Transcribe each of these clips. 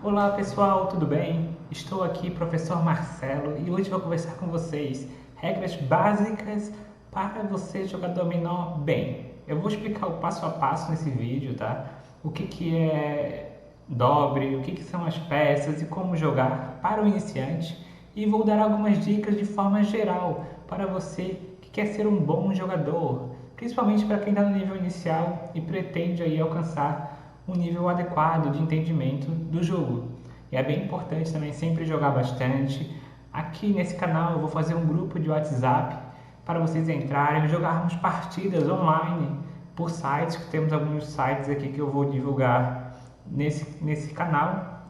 Olá pessoal, tudo bem? Estou aqui, professor Marcelo, e hoje vou conversar com vocês regras básicas para você jogar dominó bem. Eu vou explicar o passo a passo nesse vídeo, tá? O que é dobre, o que são as peças e como jogar para o iniciante, e vou dar algumas dicas de forma geral para você que quer ser um bom jogador, principalmente para quem está no nível inicial e pretende aí alcançar um nível adequado de entendimento do jogo. E é bem importante também sempre jogar bastante. Aqui nesse canal eu vou fazer um grupo de WhatsApp para vocês entrarem e jogarmos partidas online por sites, que temos alguns sites aqui que eu vou divulgar nesse canal.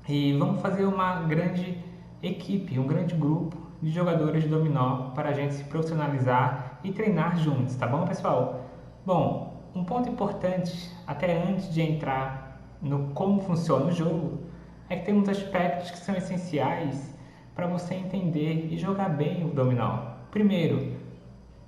E vamos fazer uma grande equipe, um grande grupo de jogadores de dominó para a gente se profissionalizar e treinar juntos, tá bom, pessoal? Bom, um ponto importante, até antes de entrar no como funciona o jogo, é que tem uns aspectos que são essenciais para você entender e jogar bem o dominó. Primeiro,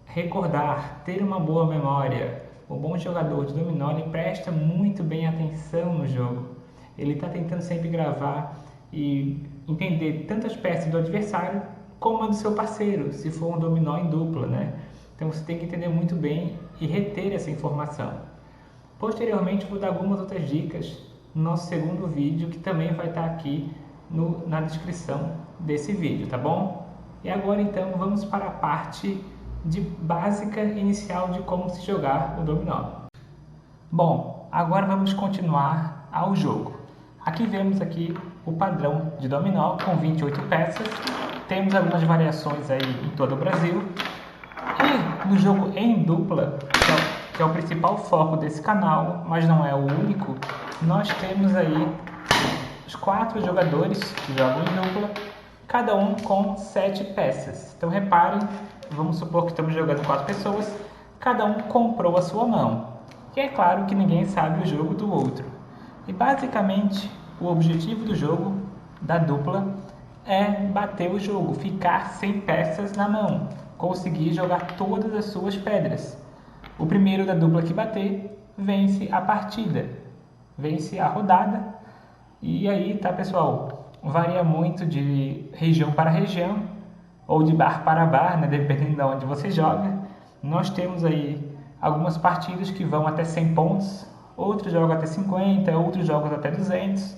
recordar, ter uma boa memória. O bom jogador de dominó ele presta muito bem atenção no jogo. Ele está tentando sempre gravar e entender tanto as peças do adversário como a do seu parceiro, se for um dominó em dupla, né? Então você tem que entender muito bem e reter essa informação. Posteriormente vou dar algumas outras dicas no nosso segundo vídeo, que também vai estar aqui na descrição desse vídeo, tá bom? E agora então vamos para a parte básica inicial de como se jogar o dominó. Bom, agora vamos continuar ao jogo. Aqui vemos aqui o padrão de dominó com 28 peças. Temos algumas variações aí em todo o Brasil. E no jogo em dupla, que é o principal foco desse canal, mas não é o único, nós temos aí os 4 jogadores que jogam em dupla, cada um com 7 peças. Então reparem, vamos supor que estamos jogando 4 pessoas, cada um comprou a sua mão. E é claro que ninguém sabe o jogo do outro. E basicamente o objetivo do jogo da dupla é bater o jogo, ficar sem peças na mão, conseguir jogar todas as suas pedras. O primeiro da dupla que bater vence a partida, vence a rodada. E aí, tá, pessoal, varia muito de região para região ou de bar para bar, né, dependendo de onde você joga. Nós temos aí algumas partidas que vão até 100 pontos, outros jogam até 50, outros jogam até 200,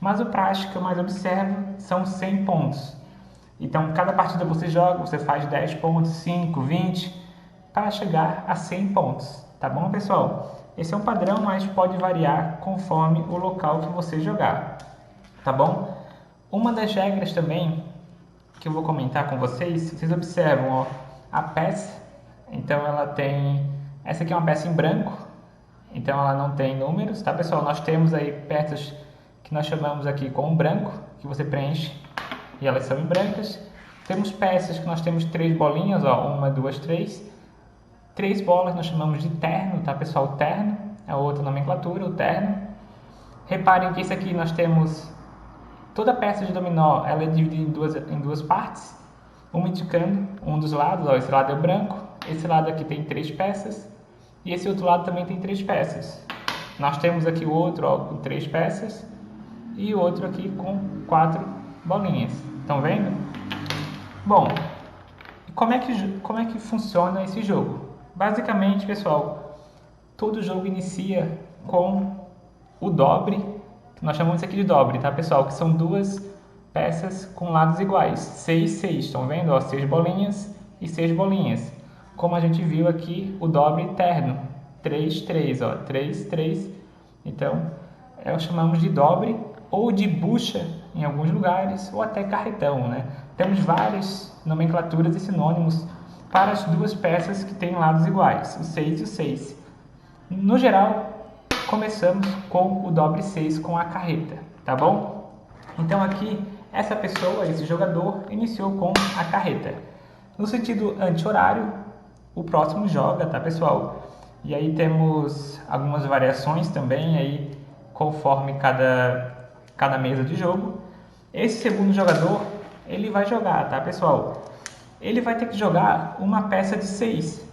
mas o prático que eu mais observo são 100 pontos. Então, cada partida você joga, você faz 10 pontos, 5, 20, para chegar a 100 pontos. Tá bom, pessoal? Esse é um padrão, mas pode variar conforme o local que você jogar. Tá bom? Uma das regras também que eu vou comentar com vocês, vocês observam, ó, a peça. Então, ela tem... Essa aqui é uma peça em branco, então ela não tem números, tá, pessoal? Nós temos aí peças que nós chamamos aqui com branco, que você preenche, e elas são em brancas. Temos peças que nós temos 3 bolinhas, ó, 1, 2, 3. 3 bolas nós chamamos de terno, tá, pessoal? Terno é outra nomenclatura, o terno. Reparem que esse aqui nós temos... Toda peça de dominó, ela é dividida em duas partes, uma indicando um dos lados, ó, esse lado é branco, esse lado aqui tem 3 peças, e esse outro lado também tem 3 peças. Nós temos aqui o outro, ó, com 3 peças, e o outro aqui com 4 bolinhas. Estão vendo? Bom, como é que funciona esse jogo? Basicamente, pessoal, todo jogo inicia com o dobre, que nós chamamos isso aqui de dobre, tá, pessoal? Que são 2 peças com lados iguais, 6, 6, estão vendo? Ó, 6 bolinhas e 6 bolinhas. Como a gente viu aqui, o dobre terno, 3, 3, ó, 3, 3. Então, chamamos de dobre ou de bucha em alguns lugares, ou até carretão, né? Temos várias nomenclaturas e sinônimos para as 2 peças que têm lados iguais, o 6 e o 6. No geral, começamos com o dobre 6 com a carreta, tá bom? Então aqui, essa pessoa, esse jogador, iniciou com a carreta. No sentido anti-horário, o próximo joga, tá, pessoal? E aí temos algumas variações também, aí, conforme cada mesa de jogo. Esse segundo jogador, ele vai jogar, tá, pessoal? Ele vai ter que jogar uma peça de 6.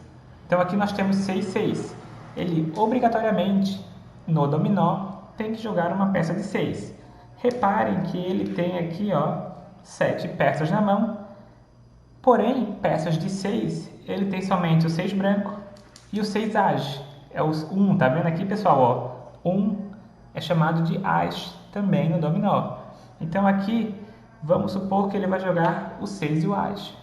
Então aqui nós temos 6, 6. Ele obrigatoriamente, no dominó, tem que jogar uma peça de 6. Reparem que ele tem aqui, ó, 7 peças na mão. Porém, peças de 6, ele tem somente o 6 branco e o 6 as. É o 1, tá vendo aqui, pessoal? Ó, 1 é chamado de as também no dominó. Então aqui, vamos supor que ele vai jogar o 6 e o as.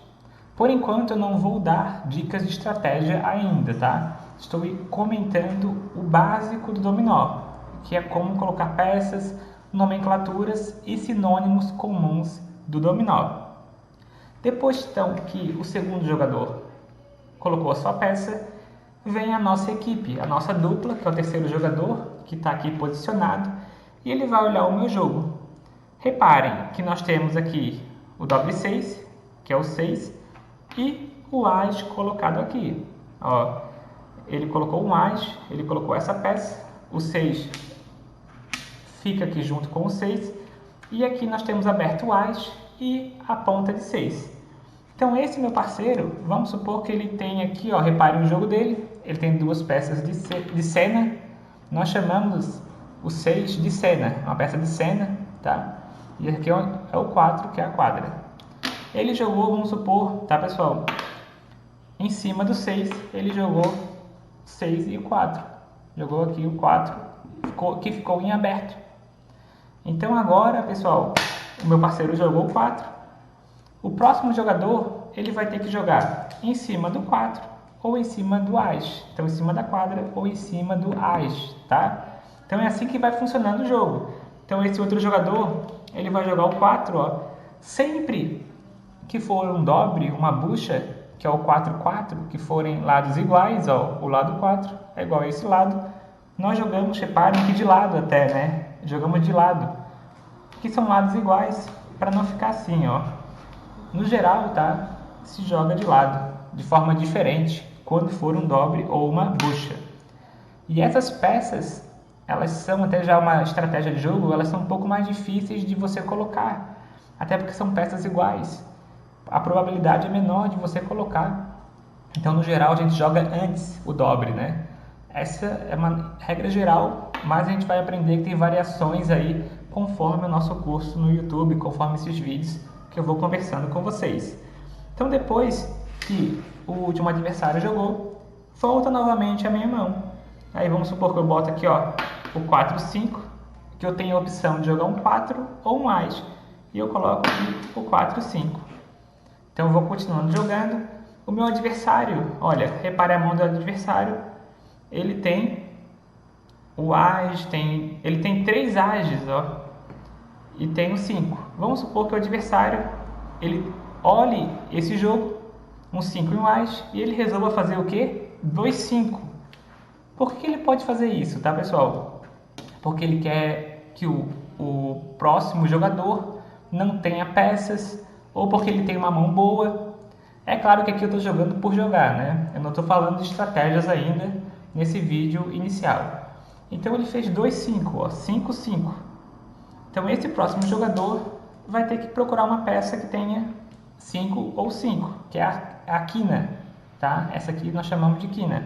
Por enquanto, eu não vou dar dicas de estratégia ainda, tá? Estou comentando o básico do dominó, que é como colocar peças, nomenclaturas e sinônimos comuns do dominó. Depois, então, que o segundo jogador colocou a sua peça, vem a nossa equipe, a nossa dupla, que é o terceiro jogador, que está aqui posicionado, e ele vai olhar o meu jogo. Reparem que nós temos aqui o dobre 6, que é o 6, e o as colocado aqui. Ó, ele colocou um as, ele colocou essa peça, o 6 fica aqui junto com o 6, e aqui nós temos aberto o as e a ponta de 6. Então esse meu parceiro, vamos supor que ele tem aqui, ó, reparem o jogo dele, ele tem duas peças de cena, nós chamamos o 6 de cena, uma peça de cena, tá? E aqui é o 4, que é a quadra. Ele jogou, vamos supor, tá, pessoal? Em cima do 6, ele jogou 6 e o 4. Jogou aqui o 4, que ficou em aberto. Então agora, pessoal, o meu parceiro jogou o 4. O próximo jogador, ele vai ter que jogar em cima do 4 ou em cima do as. Então, em cima da quadra ou em cima do as, tá? Então, é assim que vai funcionando o jogo. Então, esse outro jogador, ele vai jogar o 4, ó. Sempre que for um dobre, uma bucha, que é o 4-4, que forem lados iguais, ó, o lado 4 é igual a esse lado, nós jogamos, reparem que de lado até, né? Jogamos de lado, que são lados iguais, para não ficar assim, ó. No geral, tá? Se joga de lado, de forma diferente, quando for um dobre ou uma bucha. E essas peças, elas são até já uma estratégia de jogo, elas são um pouco mais difíceis de você colocar, até porque são peças iguais. A probabilidade é menor de você colocar. Então, no geral, a gente joga antes o dobre, né? Essa é uma regra geral, mas a gente vai aprender que tem variações aí conforme o nosso curso no YouTube, conforme esses vídeos que eu vou conversando com vocês. Então, depois que o último adversário jogou, volta novamente a minha mão. Aí vamos supor que eu boto aqui, ó, o 4-5, que eu tenho a opção de jogar um 4 ou um as, e eu coloco aqui o 4-5. Então eu vou continuando jogando. O meu adversário, olha, repare a mão do adversário, ele tem o as, ele tem 3 ases, ó, e tem o 5. Vamos supor que o adversário, ele olhe esse jogo, um 5 e um as, e ele resolva fazer o quê? 2-5. Por que ele pode fazer isso, tá, pessoal? Porque ele quer que o próximo jogador não tenha peças, ou porque ele tem uma mão boa. É claro que aqui eu estou jogando por jogar, né? Eu não estou falando de estratégias ainda nesse vídeo inicial. Então ele fez 2-5, ó, 5-5. Então esse próximo jogador vai ter que procurar uma peça que tenha 5 ou 5, que é a quina, tá? Essa aqui nós chamamos de quina.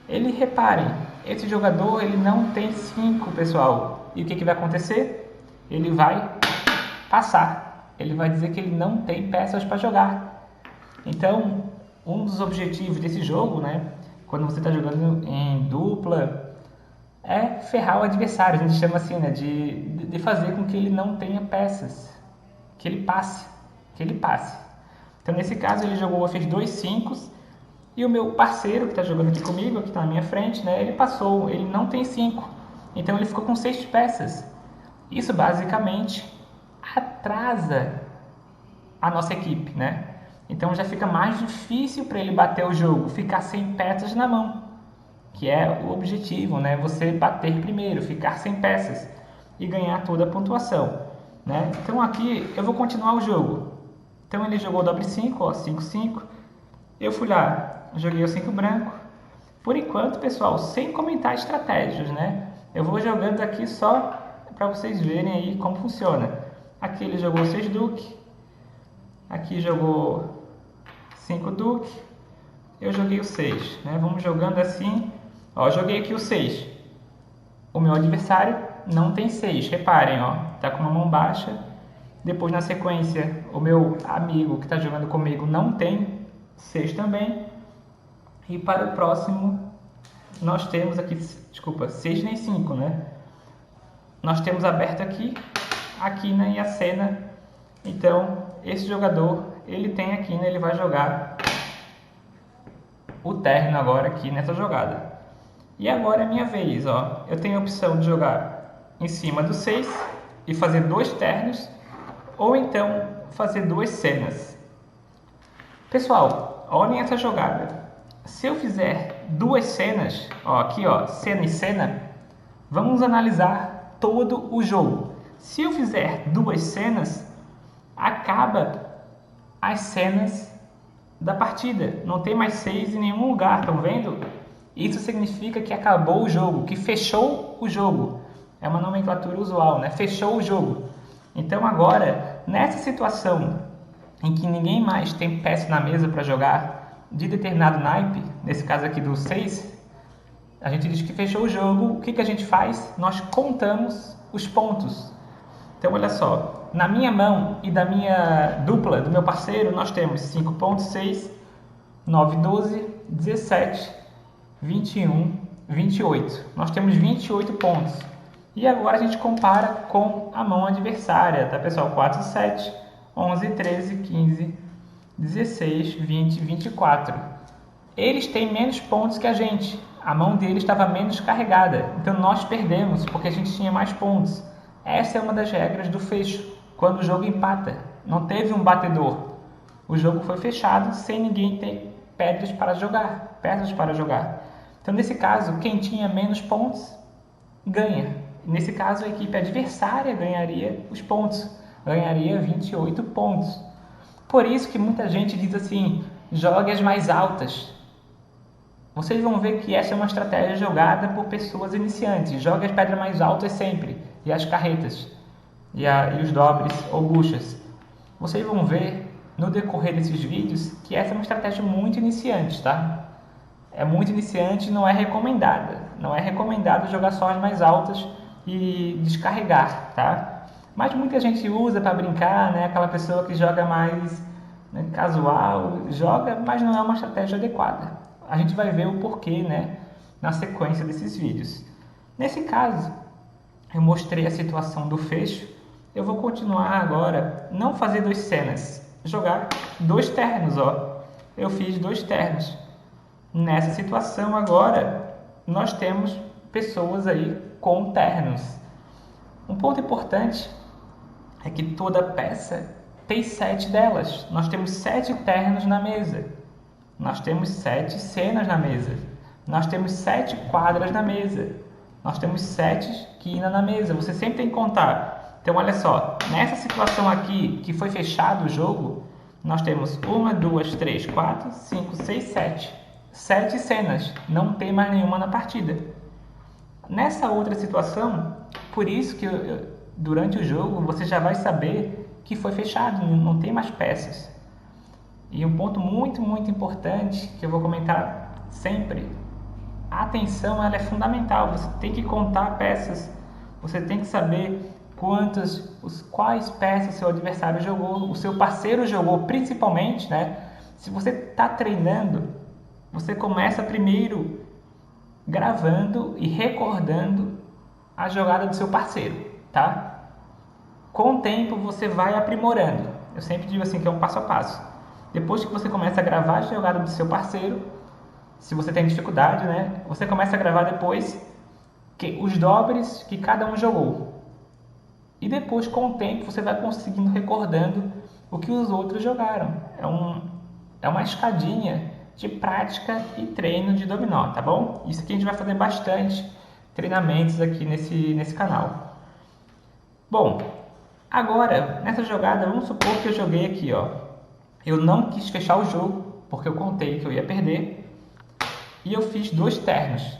Reparem, esse jogador ele não tem 5, pessoal. E o que vai acontecer? Ele vai passar. Ele vai dizer que ele não tem peças para jogar. Então, um dos objetivos desse jogo, né, quando você está jogando em dupla, é ferrar o adversário. A gente chama assim, né, de fazer com que ele não tenha peças, que ele passe. Então, nesse caso, fez 2-5, e o meu parceiro que está jogando aqui comigo, que está na minha frente, né, ele passou, ele não tem 5. Então, ele ficou com 6 peças. Isso, basicamente, atrasa a nossa equipe, né? Então, já fica mais difícil para ele bater o jogo, ficar sem peças na mão, que é o objetivo, né? Você bater primeiro, ficar sem peças e ganhar toda a pontuação, né? Então, aqui eu vou continuar o jogo. Então, ele jogou o dobre 5, ó, 5-5. Eu fui lá, joguei o 5 branco. Por enquanto, pessoal, sem comentar estratégias, né? Eu vou jogando aqui só para vocês verem aí como funciona. Aqui ele jogou 6 duque. Aqui jogou 5 duque. Eu joguei o 6, né? Vamos jogando assim. Ó, joguei aqui o 6. O meu adversário não tem 6, reparem, ó. está com uma mão baixa. Depois, na sequência, o meu amigo que está jogando comigo não tem 6 também. E para o próximo, nós temos aqui, desculpa, 6 nem 5, né? Nós temos aberto aqui a quina e a cena. Então, esse jogador, ele tem a quina, ele vai jogar o terno agora aqui nessa jogada. E agora é minha vez, ó. Eu tenho a opção de jogar em cima do 6 e fazer 2 ternos, ou então fazer 2 cenas. Pessoal, olhem essa jogada. Se eu fizer 2 cenas, ó, aqui ó, cena e cena, vamos analisar todo o jogo. Se eu fizer 2 cenas, acaba as cenas da partida. Não tem mais 6 em nenhum lugar, estão vendo? Isso significa que acabou o jogo, que fechou o jogo. É uma nomenclatura usual, né? Fechou o jogo. Então agora, nessa situação em que ninguém mais tem peça na mesa para jogar de determinado naipe, nesse caso aqui do 6, a gente diz que fechou o jogo. O que a gente faz? Nós contamos os pontos. Então olha só, na minha mão e da minha dupla, do meu parceiro, nós temos 5.6, 9, 12, 17, 21, 28. Nós temos 28 pontos. E agora a gente compara com a mão adversária, tá pessoal? 4, 7, 11, 13, 15, 16, 20, 24. Eles têm menos pontos que a gente. A mão deles estava menos carregada. Então nós perdemos porque a gente tinha mais pontos. Essa é uma das regras do fecho. Quando o jogo empata, não teve um batedor. O jogo foi fechado sem ninguém ter pedras para jogar. Então nesse caso, quem tinha menos pontos ganha. Nesse caso, a equipe adversária ganharia os pontos. Ganharia 28 pontos. Por isso que muita gente diz assim, jogue as mais altas. Vocês vão ver que essa é uma estratégia jogada por pessoas iniciantes. Jogue as pedras mais altas sempre. E as carretas. E os dobres ou buchas. Vocês vão ver no decorrer desses vídeos que essa é uma estratégia muito iniciante, tá? É muito iniciante, não é recomendada. Não é recomendado jogar só as mais altas e descarregar, tá? Mas muita gente usa para brincar, né? Aquela pessoa que joga mais, né, casual, joga, mas não é uma estratégia adequada. A gente vai ver o porquê, né, na sequência desses vídeos. Nesse caso, eu mostrei a situação do fecho. Eu vou continuar agora, não fazer 2 cenas, jogar 2 ternos, ó. Eu fiz 2 ternos. Nessa situação agora, nós temos pessoas aí com ternos. Um ponto importante é que toda peça tem 7 delas. Nós temos 7 ternos na mesa. Nós temos 7 cenas na mesa. Nós temos 7 quadras na mesa. Nós temos 7 quinas na mesa. Você sempre tem que contar. Então, olha só. Nessa situação aqui, que foi fechado o jogo, nós temos 1, 2, 3, 4, 5, 6, 7. 7 cenas. Não tem mais nenhuma na partida. Nessa outra situação, por isso que durante o jogo você já vai saber que foi fechado, não tem mais peças. E um ponto muito, muito importante que eu vou comentar sempre, a atenção ela é fundamental, você tem que contar peças, você tem que saber quais peças seu adversário jogou, o seu parceiro jogou, principalmente, né? Se você está treinando, você começa primeiro gravando e recordando a jogada do seu parceiro, tá? Com o tempo você vai aprimorando. Eu sempre digo assim que é um passo a passo. Depois que você começa a gravar a jogada do seu parceiro, se você tem dificuldade, né? Você começa a gravar depois os dobres que cada um jogou. E depois, com o tempo, você vai conseguindo recordando o que os outros jogaram. É uma escadinha de prática e treino de dominó, tá bom? Isso aqui a gente vai fazer bastante treinamentos aqui nesse canal. Bom, agora, nessa jogada, vamos supor que eu joguei aqui, ó. Eu não quis fechar o jogo, porque eu contei que eu ia perder. E eu fiz 2 ternos.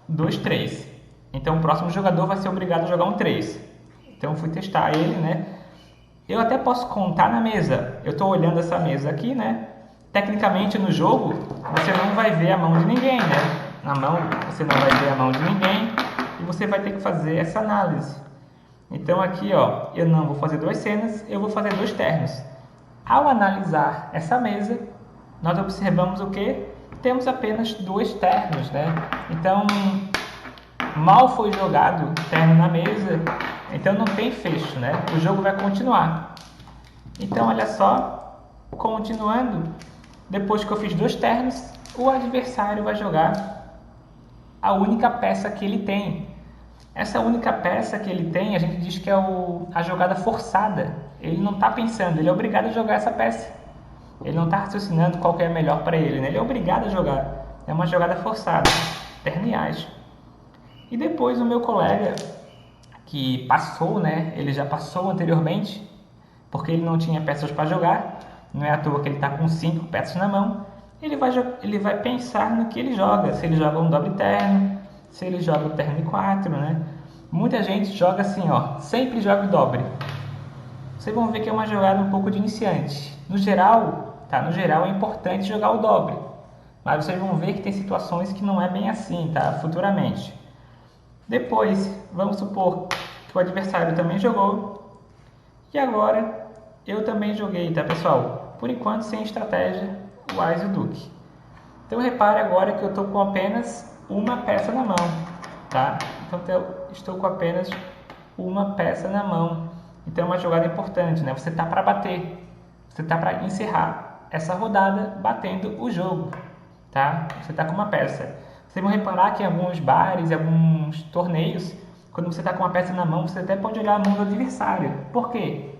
2, 3. Então o próximo jogador vai ser obrigado a jogar um 3. Então eu fui testar ele, né? Eu até posso contar na mesa. Eu estou olhando essa mesa aqui, né? Tecnicamente no jogo, você não vai ver a mão de ninguém, né? Na mão, você não vai ver a mão de ninguém. E você vai ter que fazer essa análise. Então aqui, ó, eu não vou fazer duas cenas, eu vou fazer dois ternos. Ao analisar essa mesa, nós observamos o que? Temos apenas dois ternos, né? Então, mal foi jogado terno na mesa, então não tem fecho, né? O jogo vai continuar. Então, olha só, continuando, depois que eu fiz dois ternos, o adversário vai jogar a única peça que ele tem. Essa única peça que ele tem, a gente diz que é a jogada forçada. Ele não está pensando, ele é obrigado a jogar essa peça. Ele não está raciocinando qual que é melhor para ele, né? Ele é obrigado a jogar. É uma jogada forçada, terniais. E depois o meu colega, que passou, né? Ele já passou anteriormente, porque ele não tinha peças para jogar. Não é à toa que ele está com 5 peças na mão. Ele vai pensar no que ele joga. Se ele joga um dobre terno, se ele joga o terno em 4, né? Muita gente joga assim, ó. Sempre joga o dobre. Vocês vão ver que é uma jogada um pouco de iniciante. No geral, tá? No geral é importante jogar o dobre. Mas vocês vão ver que tem situações que não é bem assim, tá? Futuramente. Depois, vamos supor que o adversário também jogou. E agora, eu também joguei, tá, pessoal? Por enquanto, sem estratégia, o Ás e o Duque. Então, repare agora que eu estou com apenas uma peça na mão, tá? Então, eu estou com apenas uma peça na mão. Então, é uma jogada importante, né? Você está para bater. Você está para encerrar essa rodada batendo o jogo, tá? Você está com uma peça. Vocês vão reparar que em alguns bares, em alguns torneios, quando você está com uma peça na mão, você até pode olhar a mão do adversário. Por quê?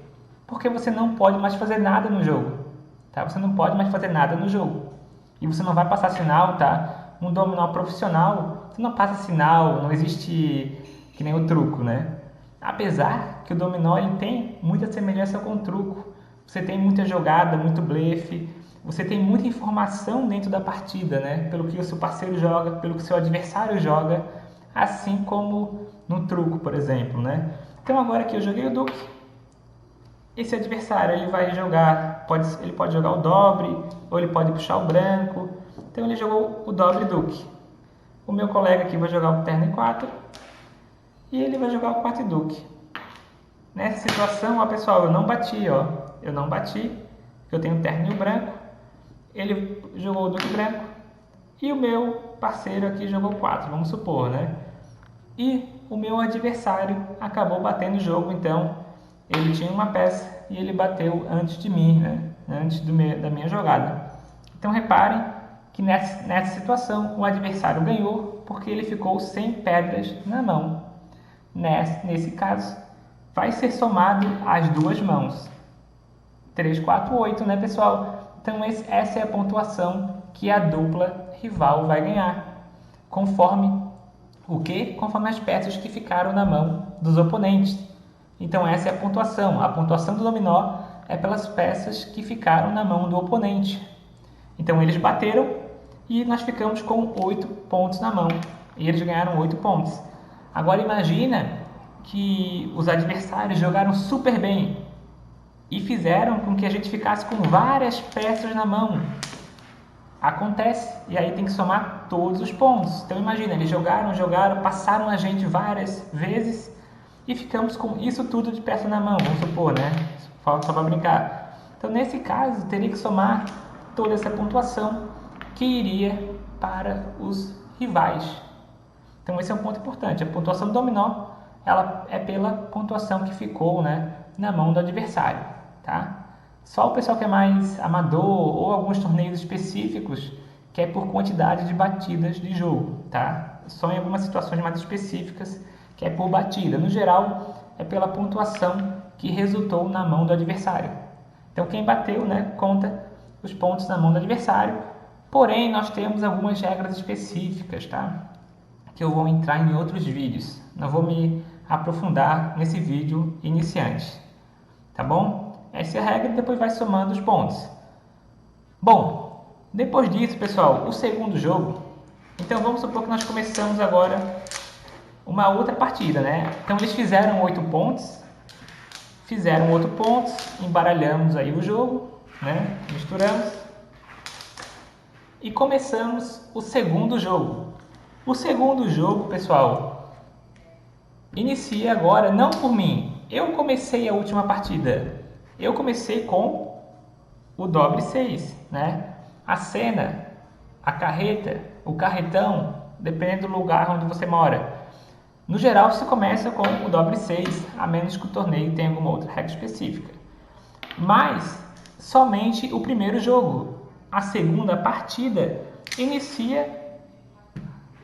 Porque você não pode mais fazer nada no jogo, tá? Você não pode mais fazer nada no jogo. E você não vai passar sinal, tá? Um dominó profissional, você não passa sinal, não existe que nem o truco, né? Apesar que o dominó ele tem muita semelhança com o truco. Você tem muita jogada, muito blefe, você tem muita informação dentro da partida, né? Pelo que o seu parceiro joga, pelo que o seu adversário joga, assim como no truco, por exemplo, né? Então agora que eu joguei o Duque, esse adversário ele vai jogar, ele pode jogar o dobre, ou ele pode puxar o branco. Então ele jogou o dobre Duque. O meu colega aqui vai jogar o terno em 4 e ele vai jogar o 4 Duque. Nessa situação, ó, pessoal, eu não bati, ó. Eu não bati, eu tenho o terno e o branco. Ele jogou o Duque branco e o meu parceiro aqui jogou 4, vamos supor, né? E o meu adversário acabou batendo o jogo, então ele tinha uma peça e ele bateu antes de mim, né? Antes da minha jogada. Então reparem que nessa situação o adversário ganhou porque ele ficou sem pedras na mão. Nesse caso, vai ser somado as duas mãos. 3, 4, 8, né, pessoal? Então essa é a pontuação que a dupla rival vai ganhar. Conforme o quê? Conforme as peças que ficaram na mão dos oponentes. Então essa é a pontuação. A pontuação do dominó é pelas peças que ficaram na mão do oponente. Então eles bateram e nós ficamos com 8 pontos na mão. E eles ganharam 8 pontos. Agora imagina que os adversários jogaram super bem e fizeram com que a gente ficasse com várias peças na mão. Acontece, e aí tem que somar todos os pontos. Então imagina, eles jogaram, passaram a gente várias vezes e ficamos com isso tudo de peça na mão, vamos supor, né? Só para brincar. Então nesse caso, teria que somar toda essa pontuação que iria para os rivais. Então esse é um ponto importante. A pontuação do dominó, ela é pela pontuação que ficou, né, na mão do adversário, tá? Só o pessoal que é mais amador ou alguns torneios específicos que é por quantidade de batidas de jogo, tá? Só em algumas situações mais específicas que é por batida. No geral, é pela pontuação que resultou na mão do adversário. Então quem bateu, né, conta os pontos na mão do adversário. Porém, nós temos algumas regras específicas, tá? Que eu vou entrar em outros vídeos. Não vou me aprofundar nesse vídeo iniciante, tá bom? Essa é a regra e depois vai somando os pontos. Bom, depois disso, pessoal, o segundo jogo. Então vamos supor que nós começamos agora uma outra partida, né? Então eles fizeram 8 pontos, embaralhamos aí o jogo, né? Misturamos e começamos o segundo jogo. O segundo jogo, pessoal, inicia agora, não por mim. Eu comecei a última partida. Eu comecei com o dobre 6, né? A cena, a carreta, o carretão, dependendo do lugar onde você mora. No geral, se começa com o dobre 6, a menos que o torneio tenha alguma outra regra específica. Mas somente o primeiro jogo. A segunda partida inicia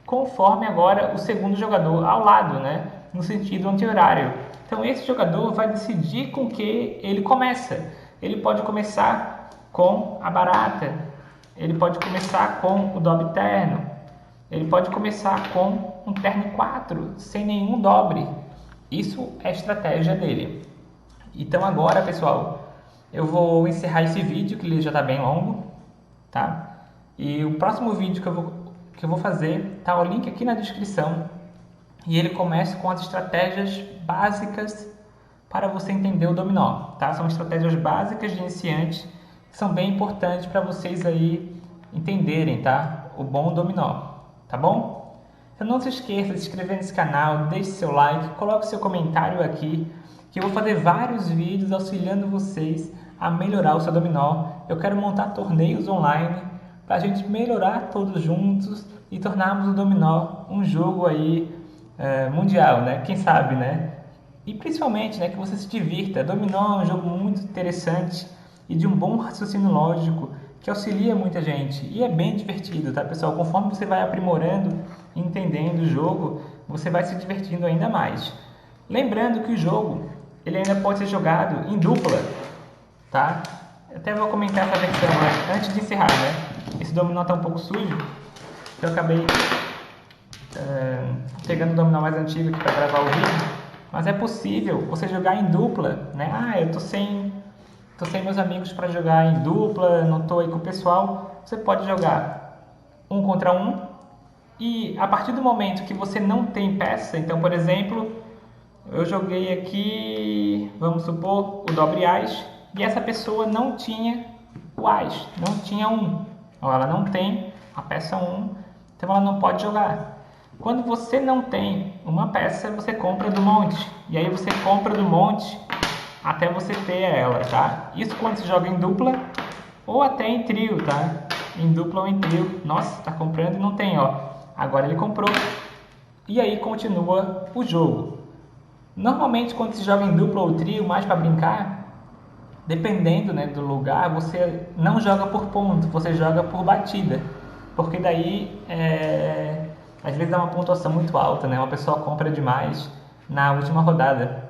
conforme agora o segundo jogador ao lado, né? No sentido anti-horário. Então esse jogador vai decidir com que ele começa. Ele pode começar com a barata, ele pode começar com o dobre terno, ele pode começar com um terno 4, sem nenhum dobre. Isso é a estratégia dele. Então agora, pessoal, eu vou encerrar esse vídeo, que ele já está bem longo, tá? E o próximo vídeo que eu vou fazer, tá o link aqui na descrição. E ele começa com as estratégias básicas para você entender o dominó, tá? São estratégias básicas de iniciante que são bem importantes para vocês aí entenderem, tá? O bom dominó, tá bom? Então não se esqueça de se inscrever nesse canal, deixe seu like, coloque seu comentário aqui, que eu vou fazer vários vídeos auxiliando vocês a melhorar o seu dominó. Eu quero montar torneios online para a gente melhorar todos juntos e tornarmos o dominó um jogo aí mundial, né? Quem sabe, né? E principalmente, né, que você se divirta. Dominó é um jogo muito interessante e de um bom raciocínio lógico que auxilia muita gente e é bem divertido, tá, pessoal? Conforme você vai aprimorando e entendendo o jogo, você vai se divertindo ainda mais. Lembrando que o jogo ele ainda pode ser jogado em dupla, tá? Eu até vou comentar essa versão antes de encerrar, né? Esse dominó tá um pouco sujo, eu acabei pegando o dominó mais antigo aqui para gravar o vídeo, mas é possível você jogar em dupla, né? Ah, eu tô sem meus amigos para jogar em dupla, não tô aí com o pessoal. Você pode jogar um contra um e a partir do momento que você não tem peça, então, por exemplo, eu joguei aqui, vamos supor, o dobre Ás, e essa pessoa não tinha o Ás, não tinha um. Ou ela não tem a peça 1, então ela não pode jogar. Quando você não tem uma peça, você compra do monte. E aí você compra do monte até você ter ela, tá? Isso quando se joga em dupla ou até em trio, tá? Em dupla ou em trio. Nossa, tá comprando e não tem, ó. Agora ele comprou. E aí continua o jogo. Normalmente quando se joga em dupla ou trio, mais para brincar, dependendo, né, do lugar, você não joga por ponto, você joga por batida. Porque daí às vezes dá uma pontuação muito alta, né? Uma pessoa compra demais na última rodada.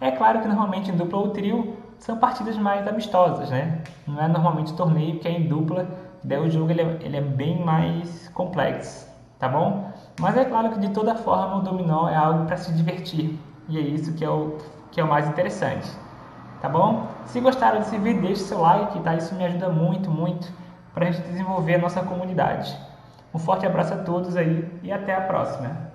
É claro que normalmente em dupla ou trio são partidas mais amistosas, né? Não é normalmente torneio que é em dupla, daí o jogo ele é bem mais complexo, tá bom? Mas é claro que de toda forma o dominó é algo para se divertir e é isso que é o mais interessante, tá bom? Se gostaram desse vídeo, deixe seu like, tá? Isso me ajuda muito, muito para a gente desenvolver a nossa comunidade. Um forte abraço a todos aí e até a próxima.